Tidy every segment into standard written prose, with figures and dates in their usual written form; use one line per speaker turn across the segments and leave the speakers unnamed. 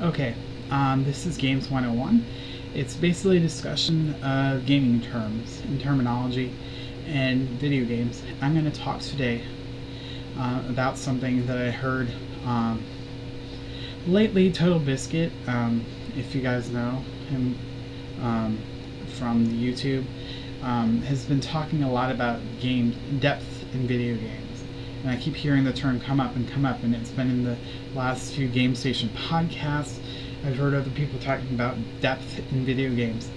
Okay, this is Games 101. It's basically a discussion of gaming terms and terminology and video games. I'm going to talk today about something that I heard lately. Total Biscuit, if you guys know him from the YouTube, has been talking a lot about game depth in video games. And I keep hearing the term come up, and it's been in the last few Game Station podcasts. I've heard other people talking about depth in video games.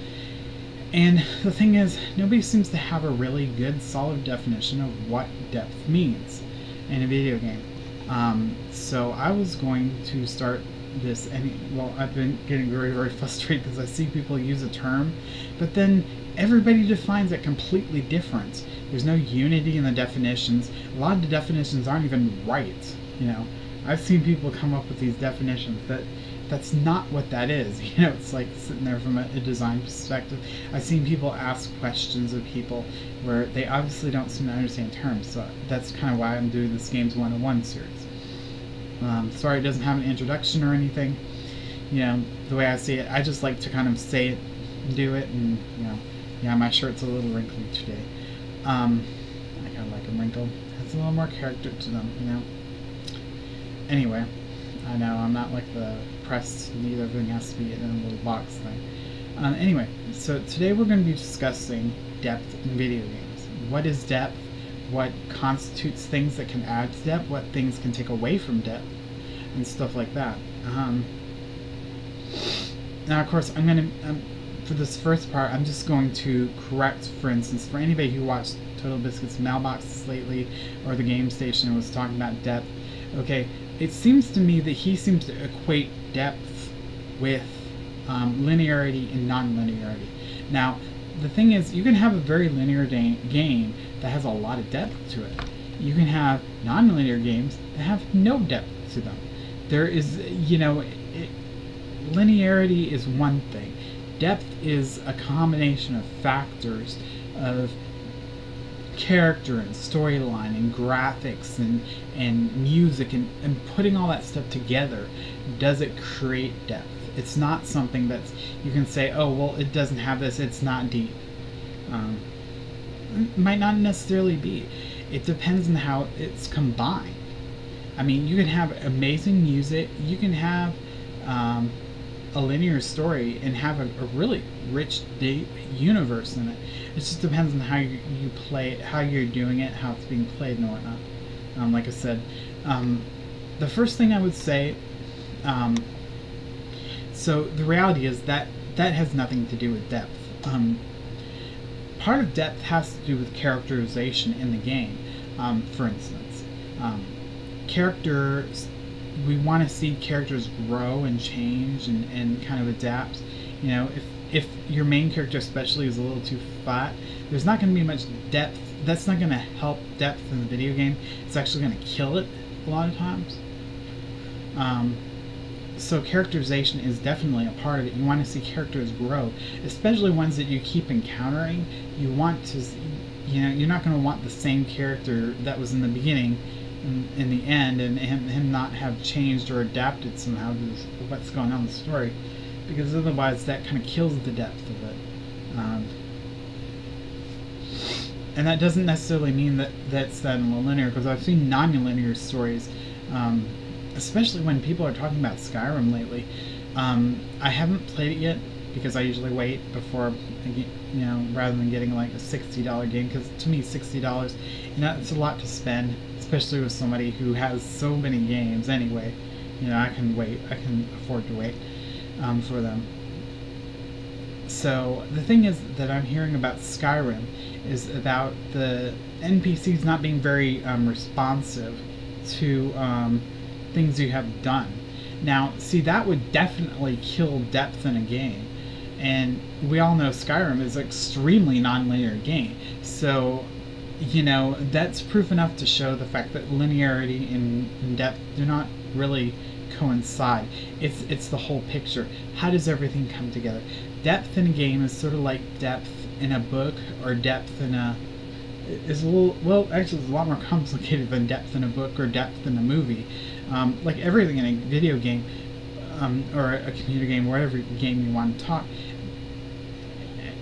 And the thing is, nobody seems to have a really good, solid definition of what depth means in a video game. So I was going to start this, well, I've been getting very, very frustrated because I see people use a term, but then everybody defines it completely different. There's no unity in the definitions. A lot of the definitions aren't even right. I've seen people come up with these definitions that's not what that is. It's like sitting there from a design perspective. I've seen people ask questions of people where they obviously don't seem to understand terms. So that's kind of why I'm doing this Games 101 series. Sorry it doesn't have an introduction or anything. The way I see it, I just like to kind of say it, do it, and yeah, my shirt's a little wrinkly today. I kind of like them wrinkled. It has a little more character to them, Anyway, I know I'm not like the press, neither everything has to be in a little box thing. Anyway, so today we're going to be discussing depth in video games. What is depth? What constitutes things that can add to depth? What things can take away from depth? And stuff like that. Now, of course, I'm going to... for this first part, I'm just going to correct, for instance, for anybody who watched Total Biscuit's Mailboxes lately, or the Game Station and was talking about depth, okay, it seems to me that he seems to equate depth with linearity and non-linearity. Now, the thing is, you can have a very linear game that has a lot of depth to it. You can have non-linear games that have no depth to them. There is, linearity is one thing. Depth is a combination of factors of character and storyline and graphics and music and putting all that stuff together. Does it create depth? It's not something that's you can say, oh well, it doesn't have this, it's not deep. It might not necessarily be. It depends on how it's combined. I mean, you can have amazing music, you can have a linear story and have a really rich, deep universe in it. It just depends on how you play it, how you're doing it, how it's being played and whatnot. Like I said, the first thing I would say, so the reality is that has nothing to do with depth. Part of depth has to do with characterization in the game. For instance, characters, we want to see characters grow and change and kind of adapt. If your main character especially is a little too flat, there's not going to be much depth. That's not going to help depth in the video game. It's actually going to kill it a lot of times. So characterization is definitely a part of it. You want to see characters grow, especially ones that you keep encountering. You want to, you're not going to want the same character that was in the beginning in the end, and him not have changed or adapted somehow to what's going on in the story, because otherwise that kind of kills the depth of it. And that doesn't necessarily mean that that's linear, because I've seen non-linear stories, especially when people are talking about Skyrim lately. I haven't played it yet because I usually wait before, rather than getting like a $60 game, because to me $60, it's a lot to spend, especially with somebody who has so many games anyway. I can wait. I can afford to wait for them. So the thing is that I'm hearing about Skyrim is about the NPCs not being very responsive to things you have done. Now, see, that would definitely kill depth in a game. And we all know Skyrim is an extremely non-linear game. So, that's proof enough to show the fact that linearity and depth do not really coincide. It's the whole picture. How does everything come together? Depth in a game is sort of like depth in a book, or depth in a... is a little... well, actually, it's a lot more complicated than depth in a book or depth in a movie. Like everything in a video game, or a computer game, whatever game you want to talk,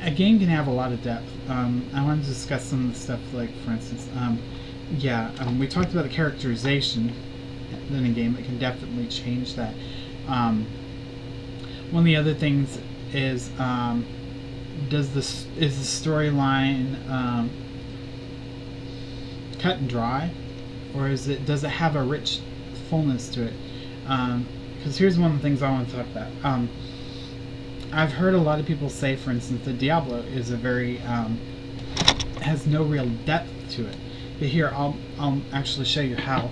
a game can have a lot of depth. I want to discuss some of the stuff, like, for instance, we talked about the characterization in a game that can definitely change that. One of the other things is, is the storyline cut and dry, or does it have a rich fullness to it? Because here's one of the things I want to talk about. I've heard a lot of people say, for instance, that Diablo is a very has no real depth to it. But here, I'll actually show you how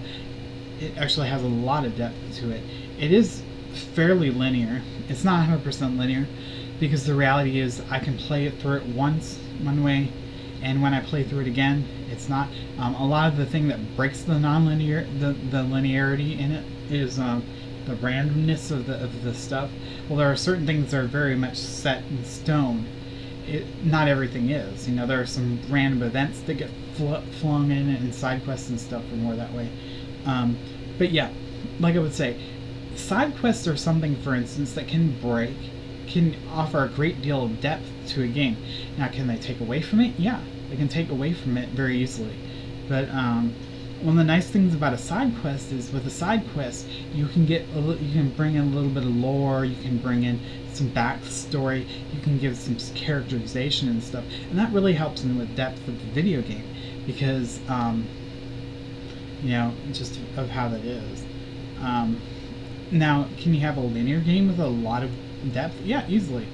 it actually has a lot of depth to it. It is fairly linear. It's not 100% linear, because the reality is I can play it through it once one way, and when I play through it again, it's not. A lot of the thing that breaks the linearity in it is the randomness of the stuff. Well, there are certain things that are very much set in stone. Not everything is. You know, there are some random events that get flung in, and side quests and stuff are more that way. But yeah, like I would say, side quests are something, for instance, that can offer a great deal of depth to a game. Now, can they take away from it? Yeah, they can take away from it very easily. But one of the nice things about a side quest is, with a side quest, you can bring in a little bit of lore, you can bring in some backstory, you can give some characterization and stuff, and that really helps in the depth of the video game, because you know, just of how that is. Now, can you have a linear game with a lot of depth? Yeah, easily.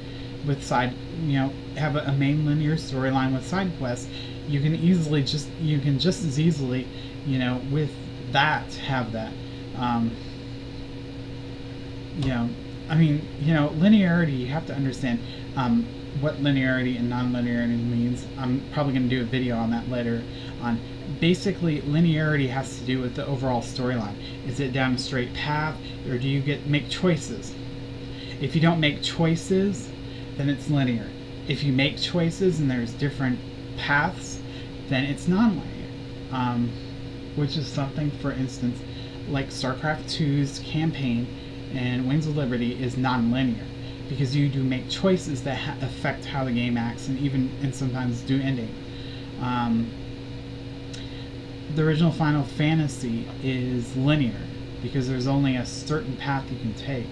With have a main linear storyline with side quests, you can just as easily, you know, with that, have that. You know, I mean, you know, linearity, you have to understand what linearity and non-linearity means. I'm probably going to do a video on that later on. Basically, linearity has to do with the overall storyline. Is it down a straight path, or do you make choices? If you don't make choices, then it's linear. If you make choices and there's different paths, then it's non-linear. Which is something, for instance, like StarCraft 2's campaign and Wings of Liberty is non-linear, because you do make choices that affect how the game acts, and sometimes do ending. The original Final Fantasy is linear, because there's only a certain path you can take.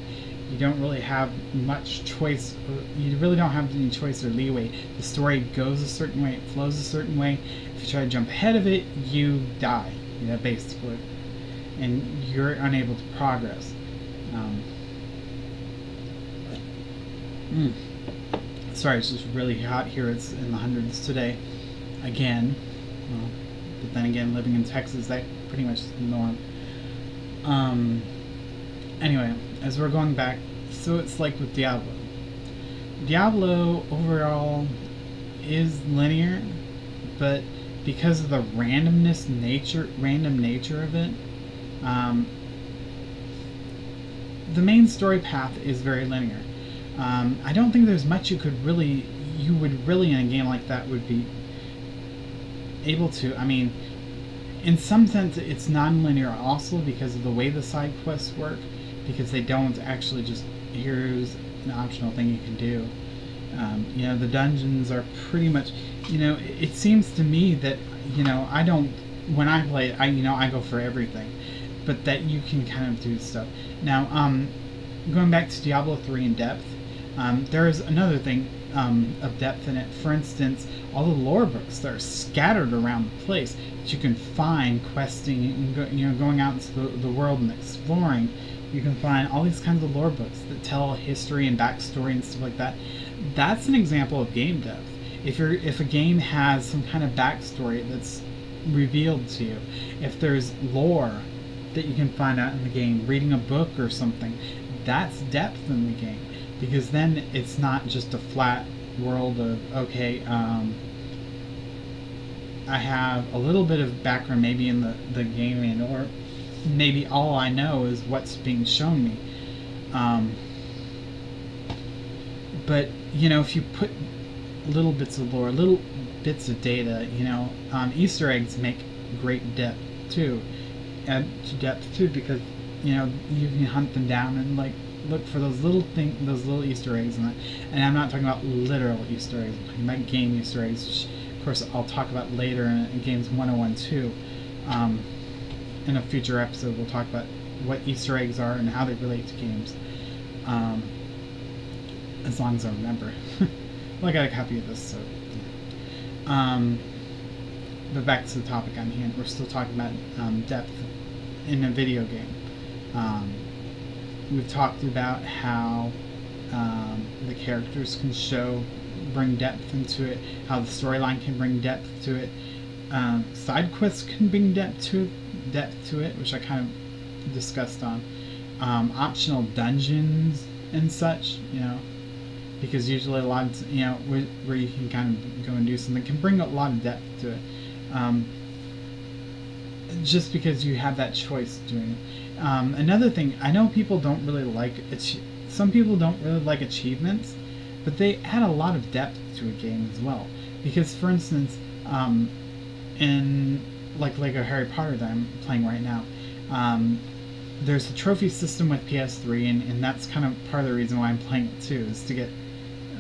You don't really have much choice, you really don't have any choice or leeway. The story goes a certain way, it flows a certain way. If you try to jump ahead of it, you die, you know, basically, and you're unable to progress. Sorry, it's just really hot here. It's in the hundreds today, again. Well, but then again, living in Texas, that pretty much is the norm. Anyway, as we're going back, so it's like with Diablo. Diablo overall is linear, but because of the random nature of it, the main story path is very linear. I don't think there's much you would really in a game like that would be able to. I mean, in some sense it's non-linear also, because of the way the side quests work, because they don't actually just, here's an optional thing you can do. You know, the dungeons are pretty much, you know, it seems to me that, you know, when I play it, I go for everything, but that you can kind of do stuff. Now, going back to Diablo 3 in depth, there is another thing of depth in it. For instance, all the lore books that are scattered around the place that you can find questing and going out into the world and exploring. You can find all these kinds of lore books that tell history and backstory and stuff like that. That's an example of game depth. If a game has some kind of backstory that's revealed to you, if there's lore that you can find out in the game, reading a book or something, that's depth in the game, because then it's not just a flat world of, okay, I have a little bit of background maybe in the game, or maybe all I know is what's being shown me. But, you know, if you put little bits of lore, little bits of data, you know, Easter eggs make great depth too, add to depth too, because, you know, you can hunt them down and, like, look for those little those little Easter eggs in it. And I'm not talking about literal Easter eggs. I'm talking about game Easter eggs, which of course I'll talk about later in Games 101 too. In a future episode, we'll talk about what Easter eggs are and how they relate to games. As long as I remember. Well, I got a copy of this, so. Yeah. But back to the topic on hand, we're still talking about depth in a video game. We've talked about how the characters can bring depth into it, how the storyline can bring depth to it. Side quests can bring depth to it, which I kind of discussed on. Optional dungeons and such, because usually a lot of, where you can kind of go and do something can bring a lot of depth to it. Just because you have that choice doing it. Another thing, I know people don't really like some people don't really like achievements, but they add a lot of depth to a game as well. Because, for instance, in like Lego Harry Potter that I'm playing right now, there's a trophy system with PS3, and that's kind of part of the reason why I'm playing it too, is to get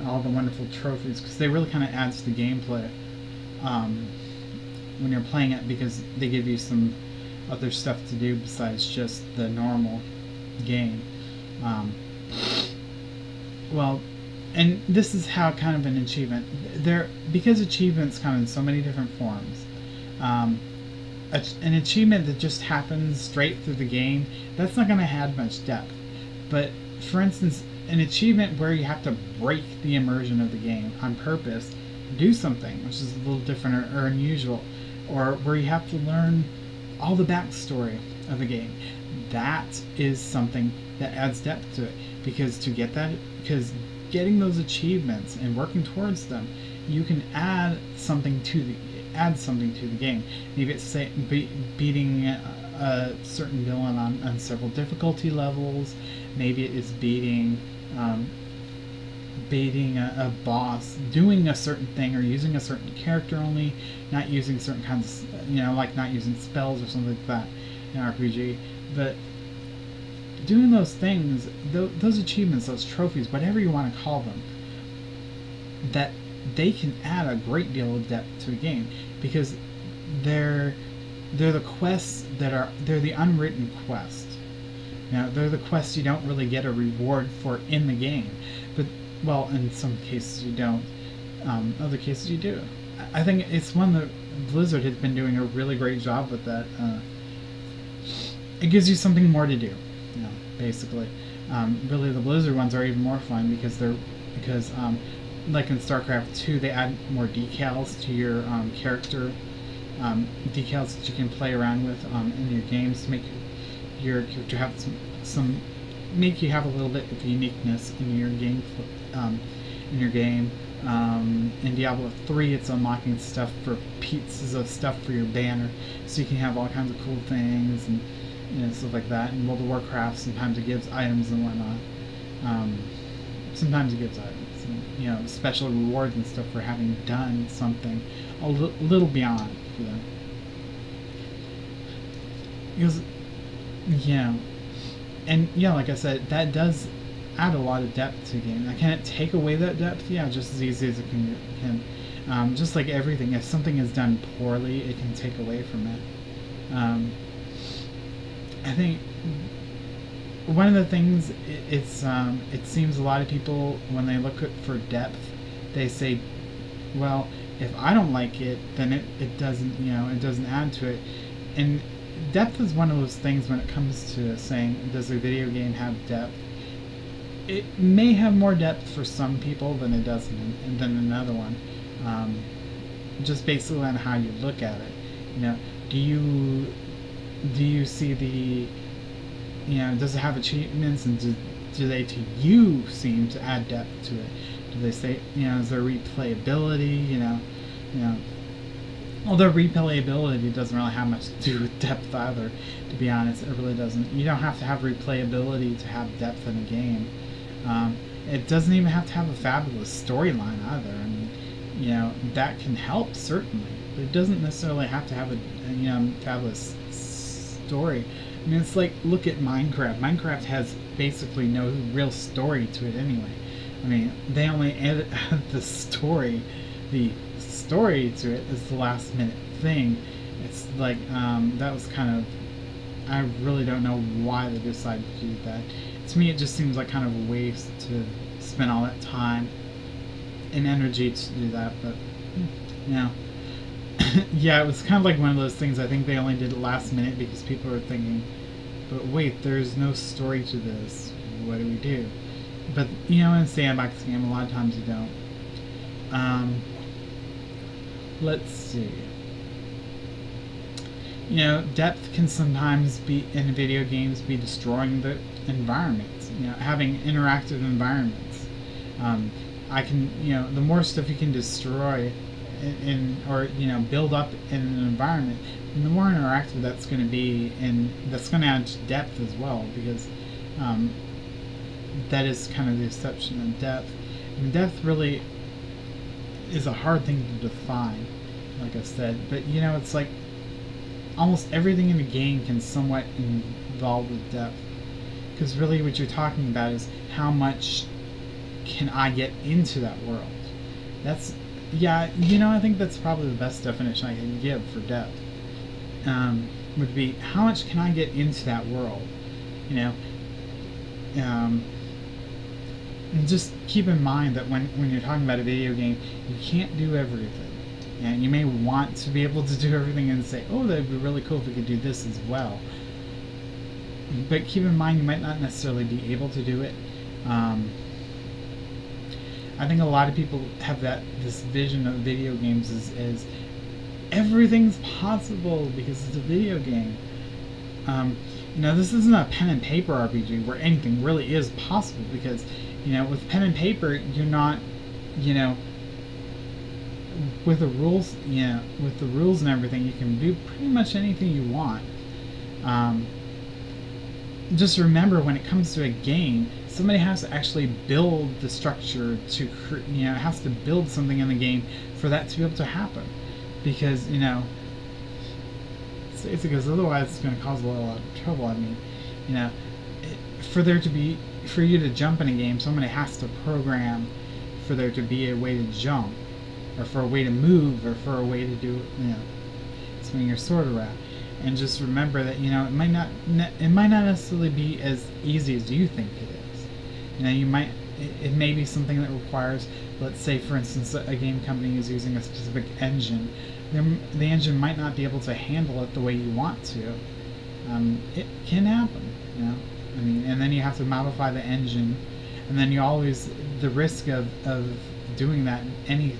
all the wonderful trophies, because they really kind of add to the gameplay when you're playing it, because they give you some other stuff to do besides just the normal game. Well, and this is how kind of an achievement because achievements come in so many different forms. An achievement that just happens straight through the game, that's not going to add much depth. But for instance, an achievement where you have to break the immersion of the game on purpose, do something which is a little different or unusual, or where you have to learn all the backstory of the game, that is something that adds depth to it. Because getting those achievements and working towards them, you can add something to the game. Maybe it's beating a certain villain on several difficulty levels. Maybe it is beating a boss, doing a certain thing, or using a certain character only, not using certain kinds of, like not using spells or something like that in RPG. But doing those things, those achievements, those trophies, whatever you want to call them, that they can add a great deal of depth to a game, because they're the quests they're the unwritten quests. They're the quests you don't really get a reward for in the game, but well, in some cases you don't. Other cases you do. I think it's one that Blizzard has been doing a really great job with that. It gives you something more to do, basically. Really, the Blizzard ones are even more fun because like in StarCraft 2, they add more decals to your character, decals that you can play around with in your games to make your character have make you have a little bit of uniqueness in your game. In Diablo 3, it's unlocking stuff for pieces of stuff for your banner, so you can have all kinds of cool things and stuff like that. In World of Warcraft, sometimes it gives items and whatnot. Sometimes it gives items, and, special rewards and stuff for having done something a little beyond, Because, and like I said, that does add a lot of depth to the game. I can't take away that depth, just as easy as it can. Just like everything, if something is done poorly, it can take away from it. I think one of the things, it seems a lot of people, when they look for depth, they say, well, if I don't like it, then it doesn't, it doesn't add to it. And depth is one of those things when it comes to saying, does a video game have depth? It may have more depth for some people than it does than another one. Just basically on how you look at it. Do you see the, does it have achievements, and do they to you seem to add depth to it? Do they say, is there replayability, although replayability doesn't really have much to do with depth either, to be honest. It really doesn't. You don't have to have replayability to have depth in a game. It doesn't even have to have a fabulous storyline either. I mean, that can help, certainly, but it doesn't necessarily have to have a fabulous story. I mean, it's like, look at Minecraft. Minecraft has basically no real story to it anyway. I mean, they only added the story. The story to it is the last minute thing. It's like, that was kind of, I really don't know why they decided to do that. To me, it just seems like kind of a waste to spend all that time and energy to do that, but, you know. Yeah, it was kind of like one of those things. I think they only did it last minute because people were thinking, but wait, there's no story to this. What do we do? But, you know, in a sandbox game, a lot of times you don't. Let's see. You know, depth can sometimes be, in video games, be destroying the environments. You know, having interactive environments. I can, you know, the more stuff you can destroy or, you know, build up in an environment, and the more interactive that's going to be, and that's going to add to depth as well, because that is kind of the exception of depth. And depth really is a hard thing to define, like I said, but, you know, it's like almost everything in the game can somewhat involve with depth, because really what you're talking about is how much can I get into that world. That's, yeah, you know, I think that's probably the best definition I can give for depth, would be how much can I get into that world, you know. And just keep in mind that when you're talking about a video game, you can't do everything. And you may want to be able to do everything and say, oh, that'd be really cool if we could do this as well. But keep in mind, you might not necessarily be able to do it. I think a lot of people have this vision of video games as everything's possible because it's a video game. You know, this isn't a pen and paper RPG where anything really is possible, because, you know, with pen and paper, you're not, you know, with the rules, with the rules and everything, you can do pretty much anything you want. Just remember, when it comes to a game, somebody has to actually build the structure to, you know, has to build something in the game for that to be able to happen. Because, you know, it's because otherwise it's going to cause a lot of trouble. I mean, you know, for you to jump in a game, somebody has to program for there to be a way to jump, or for a way to move, or for a way to do, you know, swing your sword around. And just remember that, you know, it might not necessarily be as easy as you think it is. You know, it may be something that requires, let's say for instance, a game company is using a specific engine. The engine might not be able to handle it the way you want to. It can happen, you know. I mean, and then you have to modify the engine, and then you always, the risk of doing that in any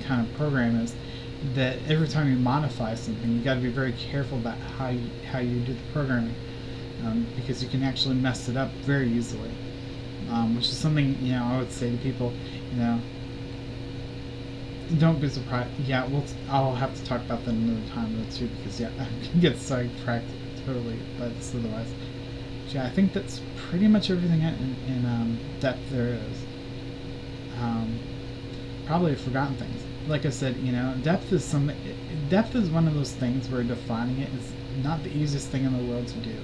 kind of program is that every time you modify something, you got to be very careful about how you do the programming, because you can actually mess it up very easily, which is something, you know, I would say to people, you know, don't be surprised. Yeah, I'll have to talk about that another time though too, because yeah, I can get sidetracked totally by this otherwise. But yeah, I think that's pretty much everything in depth there is. Probably have forgotten things. Like I said, you know, depth is one of those things where defining it is not the easiest thing in the world to do.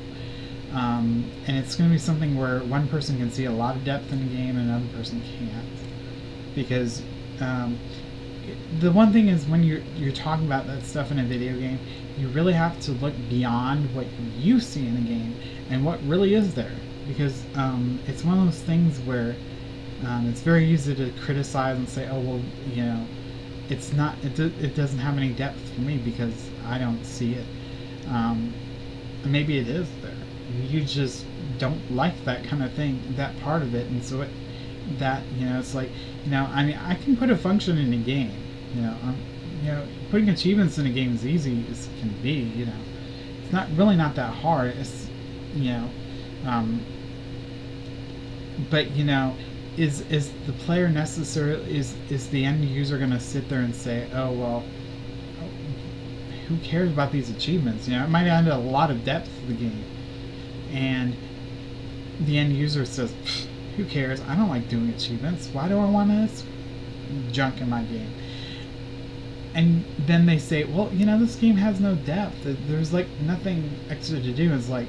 And it's going to be something where one person can see a lot of depth in a game and another person can't. Because the one thing is, when you're talking about that stuff in a video game, you really have to look beyond what you see in a game and what really is there. Because it's one of those things where it's very easy to criticize and say, oh, well, you know, it's not, it doesn't have any depth for me because I don't see it. Maybe it is there. You just don't like that kind of thing, that part of it, and so you know, it's like, you know, I mean, I can put a function in a game, you know, putting achievements in a game is easy as can be, you know, it's not that hard. It's, you know, but you know, is the player necessarily, is the end user going to sit there and say, oh well, who cares about these achievements? You know, it might add a lot of depth to the game, and the end user says, who cares? I don't like doing achievements. Why do I want this junk in my game? And then they say, well, you know, this game has no depth. There's like nothing extra to do. It's like,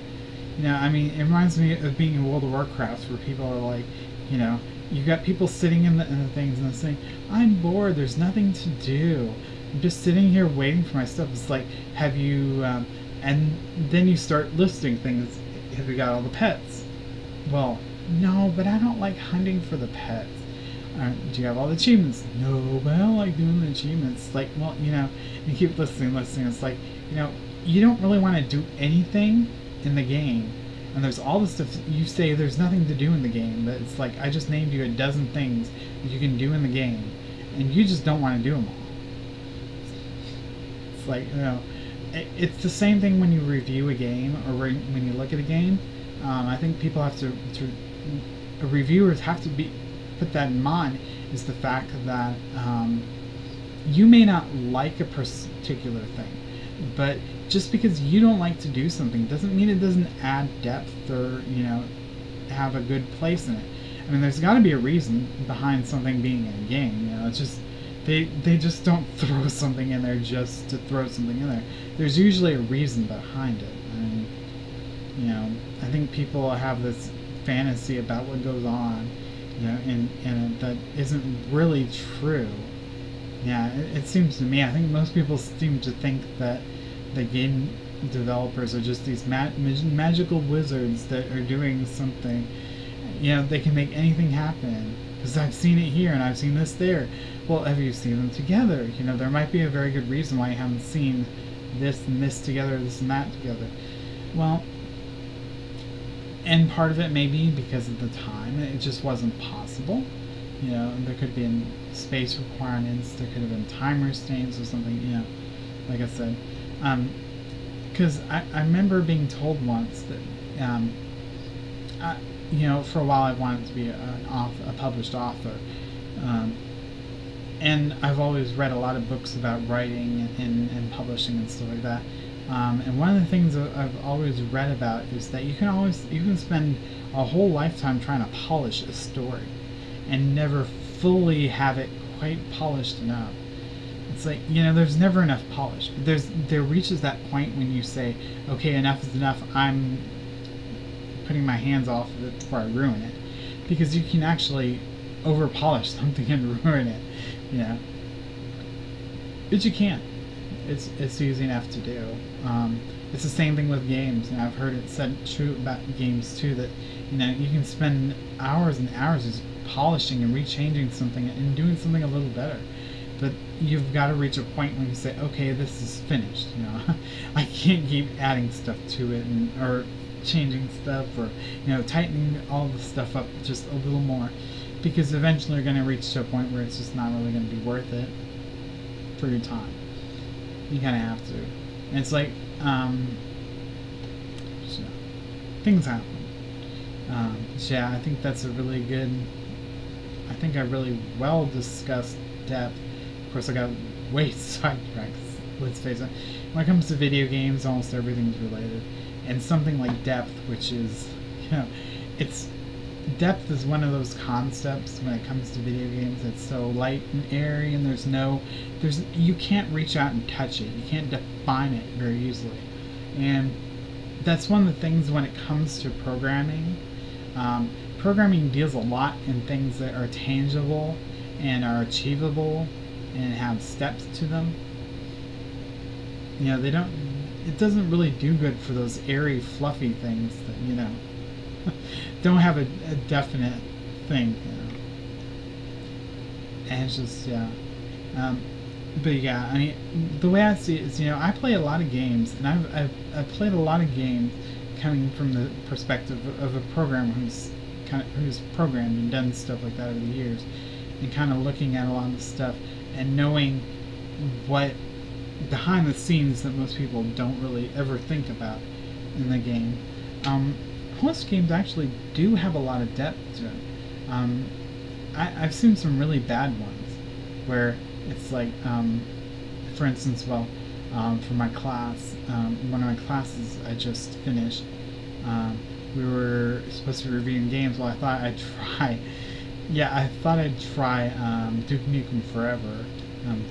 You know, I mean, it reminds me of being in World of Warcraft, where people are like, you know, you got people sitting in the things and they're saying, I'm bored, there's nothing to do. I'm just sitting here waiting for my stuff. It's like, have you, and then you start listing things. Have you got all the pets? Well, no, but I don't like hunting for the pets. Do you have all the achievements? No, but I don't like doing the achievements. Like, well, you know, you keep listing. It's like, you know, you don't really want to do anything in the game. And there's all this stuff, you say there's nothing to do in the game, but it's like, I just named you a dozen things that you can do in the game, and you just don't want to do them all. It's like, you know, it's the same thing when you review a game, or when you look at a game. I think people have to reviewers have to put that in mind, is the fact that you may not like a particular thing, but just because you don't like to do something doesn't mean it doesn't add depth or, you know, have a good place in it. I mean, there's got to be a reason behind something being in a game. You know, it's just they just don't throw something in there just to throw something in there. There's usually a reason behind it. I mean, you know, I think people have this fantasy about what goes on, you know, and that isn't really true. Yeah, it seems to me, I think most people seem to think that the game developers are just these magical wizards that are doing something. You know, they can make anything happen, because I've seen it here and I've seen this there. Well, have you seen them together? You know, there might be a very good reason why you haven't seen this and this together, this and that together. Well, and part of it may be because of the time. It just wasn't possible. You know, there could have been space requirements, there could have been time restraints or something, you know, like I said. Because I remember being told once that, you know, for a while I wanted to be a published author. And I've always read a lot of books about writing and publishing and stuff like that. And one of the things that I've always read about is that you can spend a whole lifetime trying to polish a story and never fully have it quite polished enough. It's like, you know, there's never enough polish. There reaches that point when you say, okay, enough is enough, I'm putting my hands off of it before I ruin it. Because you can actually over polish something and ruin it, you know. But you can't. It's easy enough to do. It's the same thing with games, and I've heard it said true about games too, that, you know, you can spend hours and hours just polishing and rechanging something and doing something a little better. But you've got to reach a point when you say, okay, this is finished. You know, I can't keep adding stuff to it or changing stuff, or, you know, tightening all the stuff up just a little more, because eventually you're going to reach to a point where it's just not really going to be worth it for your time. You kind of have to. And it's like, so, things happen. So yeah, I think that's a really good, I think I really well discussed depth. Of course, I got way sidetracked, let's face it. When it comes to video games, almost everything's related. And something like depth, which is, you know, depth is one of those concepts when it comes to video games that's so light and airy, and you can't reach out and touch it. You can't define it very easily. And that's one of the things when it comes to programming. Programming deals a lot in things that are tangible and are achievable and have steps to them. You know, it doesn't really do good for those airy, fluffy things that, you know, don't have a definite thing, you know. And it's just, yeah. But yeah, I mean, the way I see it is, you know, I play a lot of games, and I've played a lot of games coming from the perspective of a programmer who's programmed and done stuff like that over the years, and kind of looking at a lot of the stuff and knowing what behind the scenes that most people don't really ever think about in the game. Most games actually do have a lot of depth to it. I've seen some really bad ones where it's like, for instance, well, for my class, one of my classes I just finished, we were supposed to be reviewing games. Well, I thought I'd try Duke Nukem Forever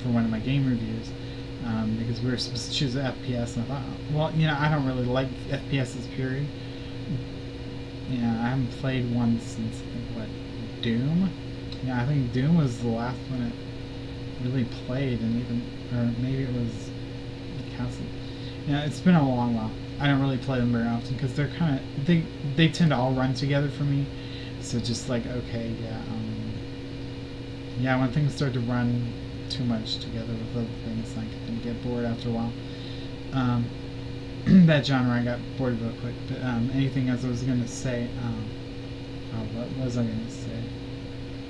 for one of my game reviews, because we were supposed to choose an FPS, and I thought, well, you know, I don't really like FPSs, period. Yeah, I haven't played one since, I think, what, Doom? Yeah, I think Doom was the last one it really played, and even, or maybe it was Castle. Yeah, it's been a long while. I don't really play them very often because they're kind of, they tend to all run together for me. So just like, okay, yeah, yeah, when things start to run too much together with other things, like, I can get bored after a while. That genre I got bored real quick. But anything else I was gonna say? Oh, what was I gonna say?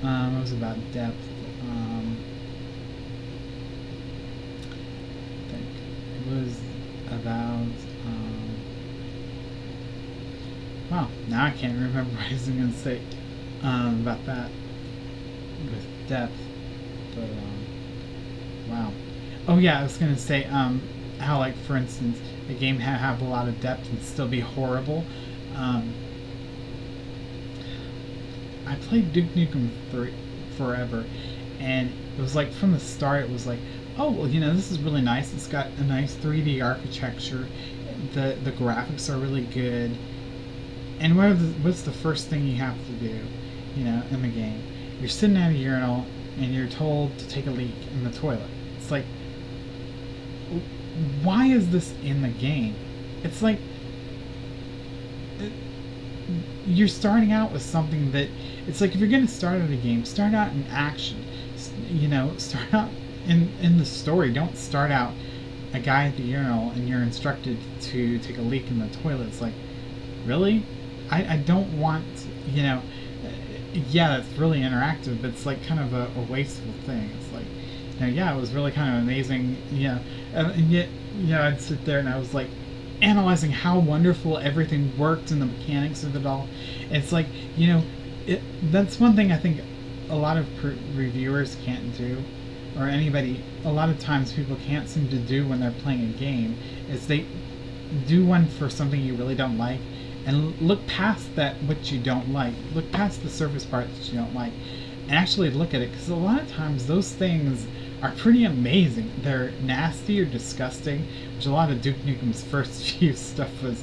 It was about depth. I think it was about. Wow, now I can't remember what I was gonna say about that with depth. But wow. Oh yeah, I was gonna say how, like, for instance, a game have a lot of depth and still be horrible. I played Duke Nukem 3 forever, and it was like from the start it was like, oh well, you know, this is really nice. It's got a nice 3D architecture. The graphics are really good. And what's the first thing you have to do, you know, in the game? You're sitting at a urinal and you're told to take a leak in the toilet. It's like, why is this in the game? It's like, you're starting out with something that, it's like, if you're going to start out a game, start out in action. You know, start out in the story. Don't start out a guy at the urinal and you're instructed to take a leak in the toilet. It's like, really? I don't want, you know, yeah, that's really interactive, but it's like kind of a wasteful thing. It's like, you know, yeah, it was really kind of amazing, yeah, and yet, you know, I'd sit there and I was like analyzing how wonderful everything worked and the mechanics of it all. It's like, you know, that's one thing I think a lot of reviewers can't do, or anybody, a lot of times people can't seem to do when they're playing a game, is they do one for something you really don't like, and look past that, what you don't like. Look past the surface parts that you don't like, and actually look at it, because a lot of times those things are pretty amazing. They're nasty or disgusting, which a lot of Duke Nukem's first few stuff was.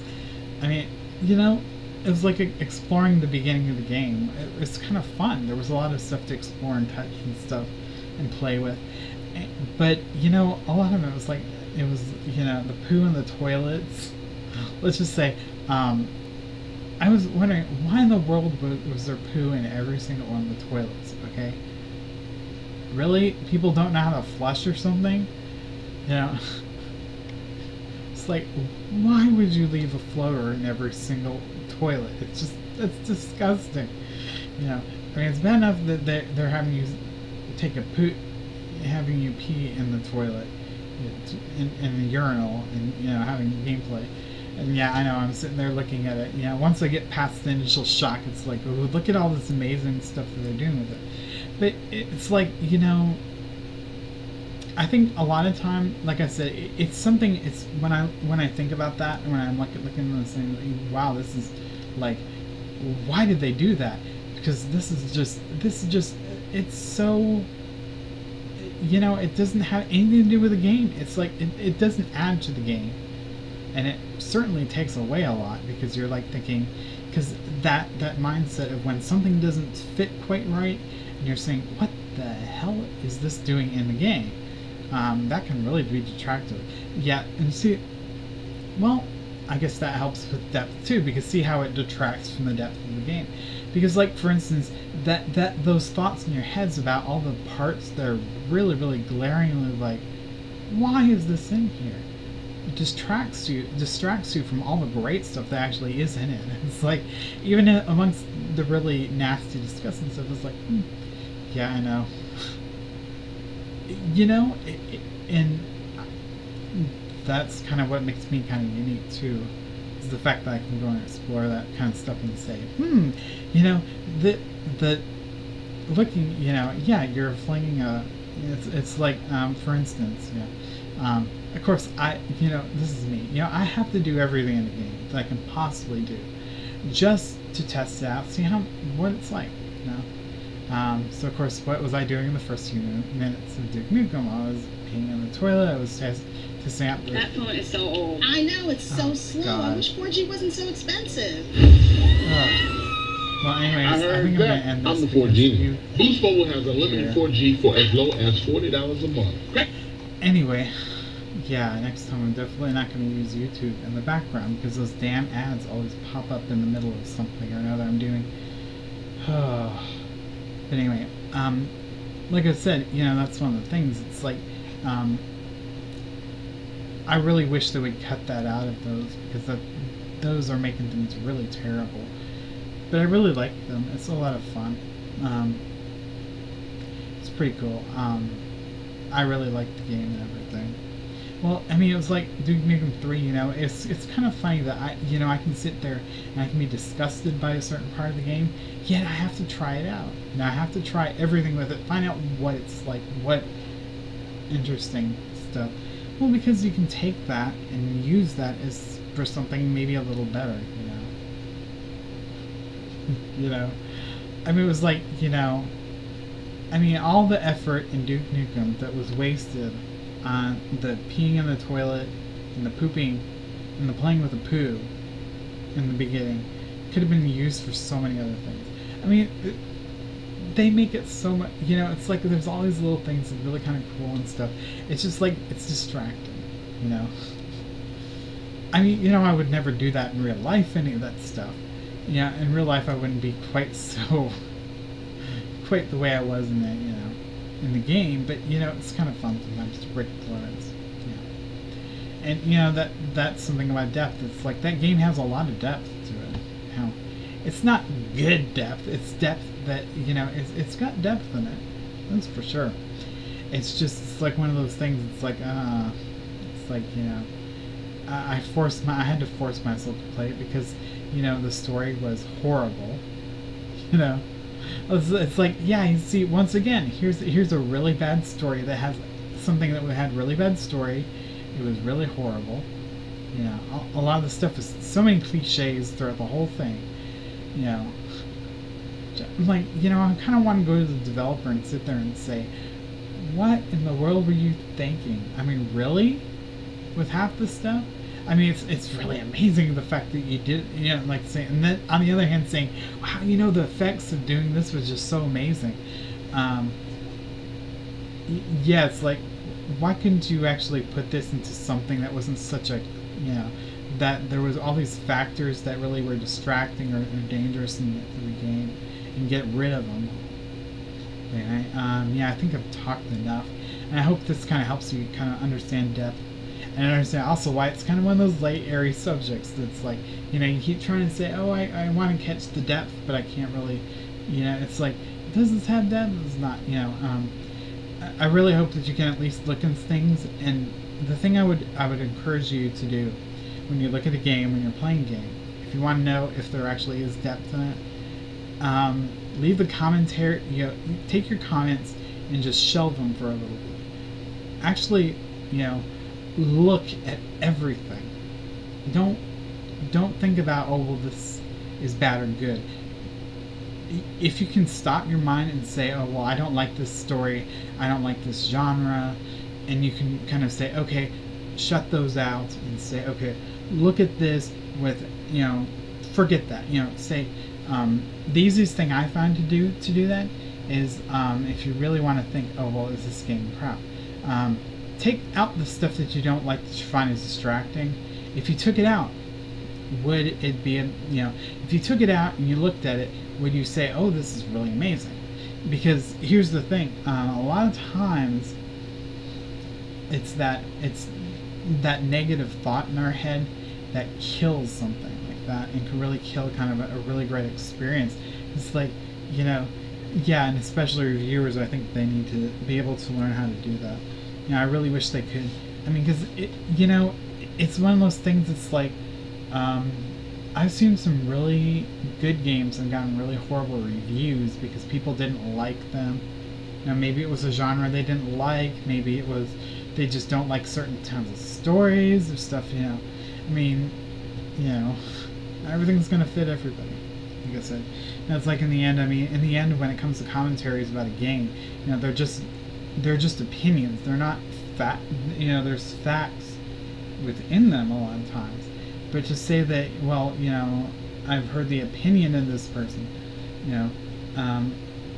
I mean, you know, it was like exploring the beginning of the game. It was kind of fun. There was a lot of stuff to explore and touch and stuff and play with. But, you know, a lot of it was like, it was, you know, the poo in the toilets. Let's just say, I was wondering, why in the world was there poo in every single one of the toilets, okay? Really? People don't know how to flush or something? You know? It's like, why would you leave a floater in every single toilet? It's just, it's disgusting. You know? I mean, it's bad enough that they're having you take a poo, having you pee in the toilet, in the urinal, and, you know, having gameplay. And yeah, I know, I'm sitting there looking at it. You know, once I get past the initial shock, it's like, oh, look at all this amazing stuff that they're doing with it. But it's like, you know, I think a lot of time, like I said, it's something, it's when I think about that, and when I'm looking at this thing, wow, this is like, why did they do that? Because this is just, it's so, you know, it doesn't have anything to do with the game. It's like, it doesn't add to the game. And it certainly takes away a lot, because you're like thinking, because that mindset of when something doesn't fit quite right, and you're saying, what the hell is this doing in the game? That can really be detractive. Yeah, and see, well, I guess that helps with depth too, because see how it detracts from the depth of the game. Because, like, for instance, those thoughts in your heads about all the parts that are really, really glaringly like, why is this in here? Distracts you from all the great stuff that actually is in it. It's like, even amongst the really nasty, disgusting stuff, it's like, yeah, I know. You know, and that's kind of what makes me kind of unique too, is the fact that I can go and explore that kind of stuff and say, you know, the looking, you know, yeah, you're flinging a, it's like, for instance, you know, of course, you know, this is me. You know, I have to do everything in the game that I can possibly do, just to test it out, see what it's like. You know, so of course, what was I doing in the first few minutes of Duke Nukem? I was peeing in the toilet. I was to sample.
That phone is so old.
I know, it's so slow.
God.
I wish 4G wasn't so expensive.
Well, anyways,
I heard
think I'm
that.
gonna end this.
I'm the 4G. Boost Mobile has unlimited 4G for as low as $40 a month.
Anyway, yeah, next time I'm definitely not going to use YouTube in the background because those damn ads always pop up in the middle of something or another I'm doing. But anyway, like I said, you know, that's one of the things. It's like, I really wish they would cut that out of those because those are making things really terrible. But I really like them. It's a lot of fun. It's pretty cool. I really like the game and everything. Well, I mean, it was like Duke Nukem 3, you know, it's kind of funny that I can sit there and I can be disgusted by a certain part of the game, yet I have to try it out. And I have to try everything with it, find out what it's like, what interesting stuff. Well, because you can take that and use that as for something maybe a little better, you know. You know, I mean, it was like, you know, I mean, all the effort in Duke Nukem that was wasted on the peeing in the toilet and the pooping and the playing with the poo in the beginning could have been used for so many other things. I mean, they make it so much, you know, it's like there's all these little things that are really kind of cool and stuff. It's just like, it's distracting, you know. I mean, you know, I would never do that in real life, any of that stuff. Yeah, in real life I wouldn't be quite the way I was in that, you know, in the game, but you know, it's kind of fun sometimes to break the limits. Yeah. And you know, that's something about depth. It's like that game has a lot of depth to it. How it's not good depth, it's depth that, you know, it's got depth in it. That's for sure. It's just, it's like one of those things, it's like, you know, I had to force myself to play it because, you know, the story was horrible. You know, it's like, yeah, you see, once again, here's a really bad story that has something that had really bad story. It was really horrible. You know, a lot of the stuff is so many cliches throughout the whole thing. You know, I'm like, you know, I kind of want to go to the developer and sit there and say, what in the world were you thinking? I mean, really? With half the stuff? I mean, it's really amazing the fact that you did, you know, like saying, and then on the other hand saying, wow, you know, the effects of doing this was just so amazing. Yeah, it's like, why couldn't you actually put this into something that wasn't such a, you know, that there was all these factors that really were distracting or dangerous in the game, and get rid of them. Okay, yeah, I think I've talked enough, and I hope this kind of helps you kind of understand depth. And I understand also why it's kind of one of those light, airy subjects that's like, you know, you keep trying to say, oh, I want to catch the depth, but I can't really, you know, it's like, does this have depth? Does not, you know. I really hope that you can at least look into things, and the thing I would encourage you to do when you look at a game, when you're playing a game, if you want to know if there actually is depth in it, leave the commentary, you know, take your comments and just shelve them for a little bit. Actually, you know, look at everything. Don't think about, oh, well, this is bad or good. If you can stop your mind and say, oh, well, I don't like this story, I don't like this genre, and you can kind of say, okay, shut those out and say, okay, look at this with, you know, forget that, you know, say, the easiest thing I find to do that is, if you really want to think, oh, well, is this game crap? Take out the stuff that you don't like, that you find is distracting. If you took it out, would it be, you know, if you took it out and you looked at it, would you say, oh, this is really amazing? Because here's the thing, a lot of times it's that negative thought in our head that kills something like that and can really kill kind of a really great experience. It's like, you know, yeah, and especially reviewers, I think they need to be able to learn how to do that. You know, I really wish they could. I mean, because, you know, it's one of those things that's like, I've seen some really good games and gotten really horrible reviews because people didn't like them. You know, maybe it was a genre they didn't like, maybe it was they just don't like certain kinds of stories or stuff, you know. I mean, you know, everything's gonna fit everybody, like I said. And it's like in the end, I mean, in the end, when it comes to commentaries about a game, you know, they're just opinions. They're not fact. You know, there's facts within them a lot of times. But to say that, well, you know, I've heard the opinion of this person, you know,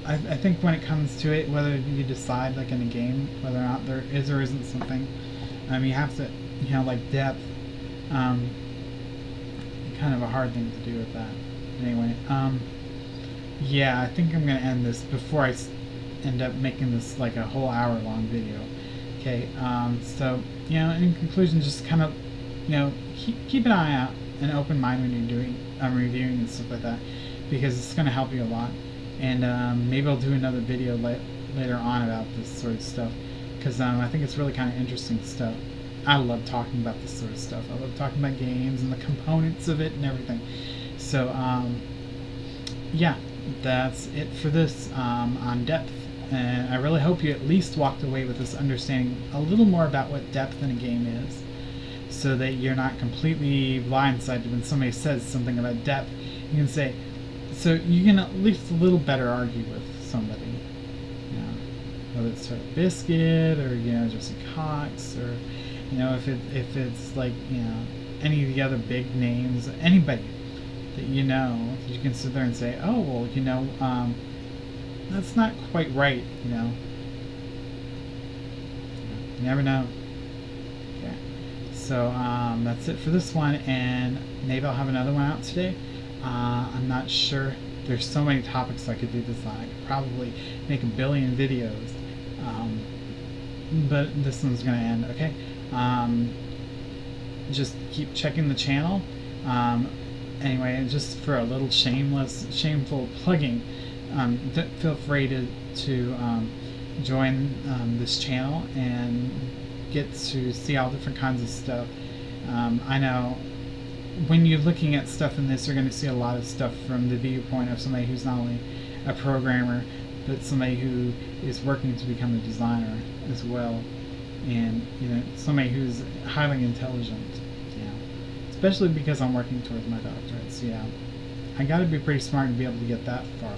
I think when it comes to it, whether you decide, like in a game, whether or not there is or isn't something, you have to, you know, like depth, kind of a hard thing to do with that. Anyway, yeah, I think I'm going to end this before I end up making this like a whole hour-long video. Okay, so, you know, in conclusion, just kind of, you know, keep an eye out, an open mind when you're doing reviewing and stuff like that, because it's going to help you a lot. And maybe I'll do another video later on about this sort of stuff, because I think it's really kind of interesting stuff. I love talking about this sort of stuff. I love talking about games and the components of it and everything. So, yeah, that's it for this on depth. And I really hope you at least walked away with this understanding a little more about what depth in a game is, so that you're not completely blindsided when somebody says something about depth. You can say, so you can at least a little better argue with somebody, you know, whether it's Total Biscuit or, you know, Jesse Cox, or, you know, if it's like, you know, any of the other big names, anybody that you know, you can sit there and say, oh, well, you know, that's not quite right, you know. You never know. Okay. So that's it for this one, and maybe I'll have another one out today. I'm not sure. There's so many topics I could do this on. I could probably make a billion videos. But this one's going to end. Okay. Just keep checking the channel. Anyway, just for a little shameful plugging, feel free to join this channel and get to see all different kinds of stuff. I know when you're looking at stuff in this, you're going to see a lot of stuff from the viewpoint of somebody who's not only a programmer, but somebody who is working to become a designer as well, and, you know, somebody who's highly intelligent. Yeah, especially because I'm working towards my doctorate. So yeah, I got to be pretty smart to be able to get that far.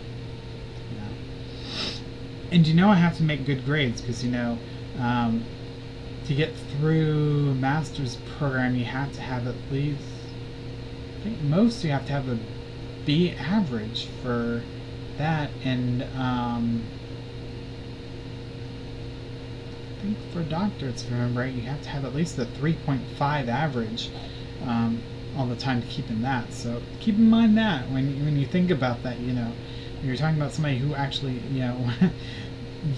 And you know, I have to make good grades, because, you know, to get through a master's program, you have to have at least, I think most you have to have a B average for that, and I think for doctorates, if I remember right, you have to have at least a 3.5 average all the time to keep in that. So keep in mind that when you think about that, you know, you're talking about somebody who actually, you know,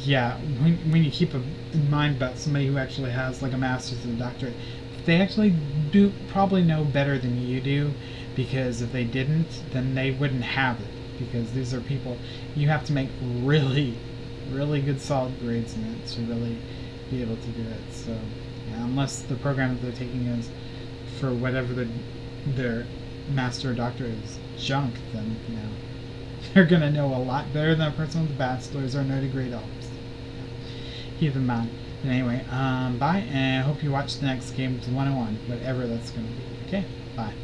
yeah, when you keep in mind about somebody who actually has like a master's and a doctorate, they actually do probably know better than you do, because if they didn't, then they wouldn't have it, because these are people, you have to make really, really good solid grades in it to really be able to do it. So yeah, unless the program that they're taking is for whatever their master or doctorate is junk, then, you know, they're going to know a lot better than a person with a bachelor's or no degree at all. So, yeah. Keep in mind. But anyway, bye, and I hope you watch the next Games 101, whatever that's going to be. Okay? Bye.